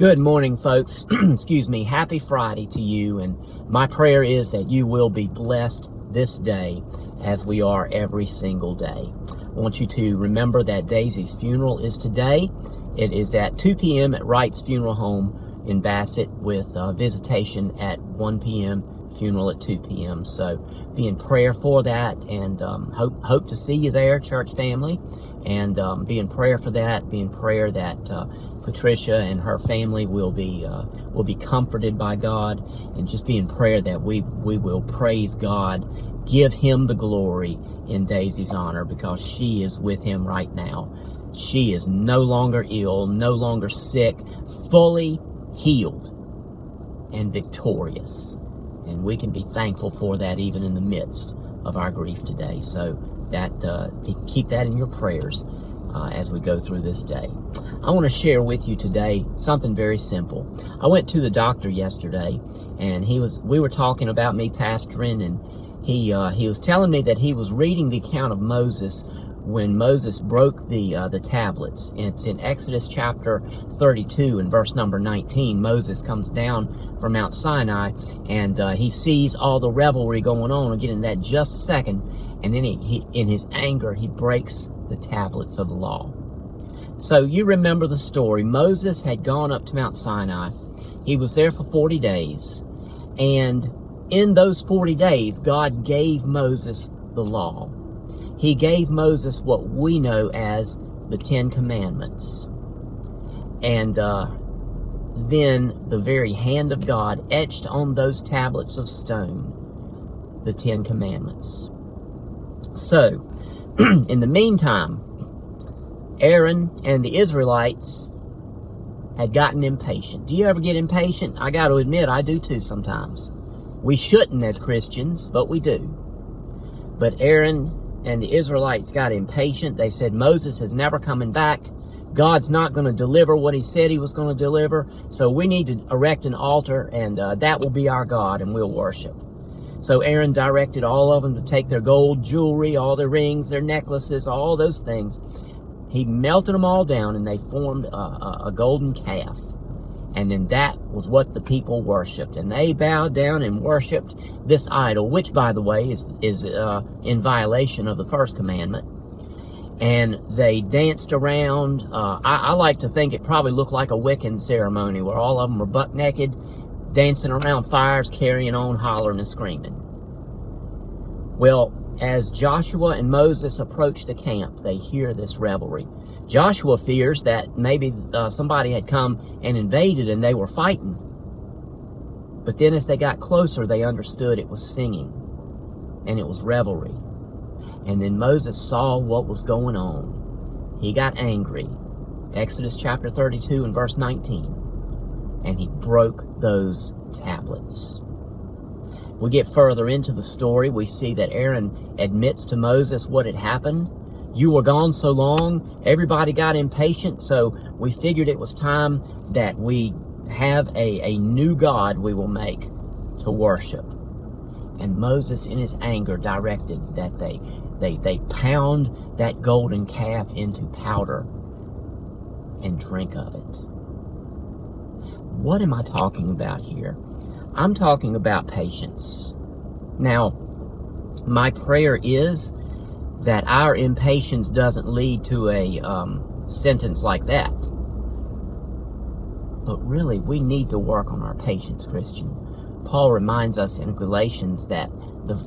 Good morning, folks. Excuse me. Happy Friday to you. And my prayer is that you will be blessed this day as we are every single day. I want you to remember that Daisy's funeral is today. It is at 2 p.m. at Wright's Funeral Home in Bassett with visitation at 1 p.m., funeral at 2 p.m. So be in prayer for that, and hope to see you there, church family. And be in prayer for that. Be in prayer that Patricia and her family will be comforted by God, and just be in prayer that we will praise God, give Him the glory in Daisy's honor, because she is with Him right now. She is no longer ill, no longer sick, fully healed and victorious. And we can be thankful for that even in the midst of our grief today. So that keep that in your prayers as we go through this day. I want to share with you today something very simple. I went to the doctor yesterday, and we were talking about me pastoring, and he was telling me that he was reading the account of Moses when Moses broke the tablets. And it's in Exodus chapter 32 and verse number 19. Moses comes down from Mount Sinai, and he sees all the revelry going on. I'll get into that in just a second. And then he in his anger, he breaks the tablets of the law. So you remember the story. Moses had gone up to Mount Sinai. He was there for 40 days. And in those 40 days, God gave Moses the law. He gave Moses what we know as the Ten Commandments. And then the very hand of God etched on those tablets of stone the Ten Commandments. So, in the meantime, Aaron and the Israelites had gotten impatient. Do you ever get impatient? I got to admit, I do too sometimes. We shouldn't as Christians, but we do. But Aaron and the Israelites got impatient. They said, Moses is never coming back. God's not going to deliver what he said he was going to deliver. So we need to erect an altar, and that will be our God, and we'll worship. So Aaron directed all of them to take their gold jewelry, all their rings, their necklaces, all those things. He melted them all down, and they formed a golden calf. And then that was what the people worshipped. And they bowed down and worshipped this idol, which, by the way, is in violation of the first commandment. And they danced around. I like to think it probably looked like a Wiccan ceremony, where all of them were buck naked, dancing around fires, carrying on, hollering and screaming. Well, as Joshua and Moses approach the camp, they hear this revelry. Joshua fears that maybe somebody had come and invaded and they were fighting. But then as they got closer, they understood it was singing and it was revelry. And then Moses saw what was going on. He got angry. Exodus chapter 32 and verse 19. And he broke those tablets. We get further into the story, we see that Aaron admits to Moses what had happened. You were gone so long, everybody got impatient, so we figured it was time that we have a new God we will make to worship. And Moses, in his anger, directed that they pound that golden calf into powder and drink of it. What am I talking about here? I'm talking about patience. Now, my prayer is that our impatience doesn't lead to a sentence like that. But really, we need to work on our patience, Christian. Paul reminds us in Galatians that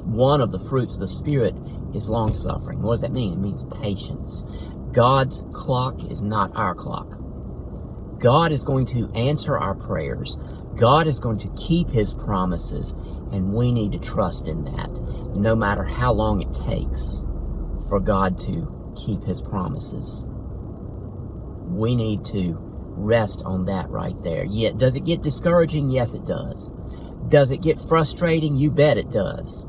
one of the fruits of the Spirit is long-suffering. What does that mean? It means patience. God's clock is not our clock. God is going to answer our prayers. God is going to keep His promises, and we need to trust in that, no matter how long it takes for God to keep His promises. We need to rest on that right there. Yet, does it get discouraging? Yes, it does. Does it get frustrating? You bet it does.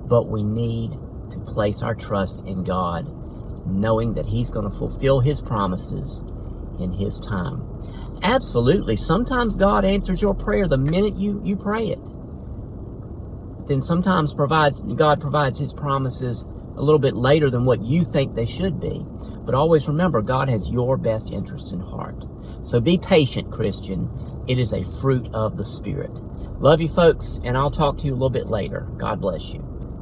But we need to place our trust in God, knowing that He's going to fulfill His promises in His time. Absolutely. Sometimes God answers your prayer the minute you pray it. Then sometimes God provides His promises a little bit later than what you think they should be. But always remember, God has your best interests in heart. So be patient, Christian. It is a fruit of the Spirit. Love you, folks, and I'll talk to you a little bit later. God bless you.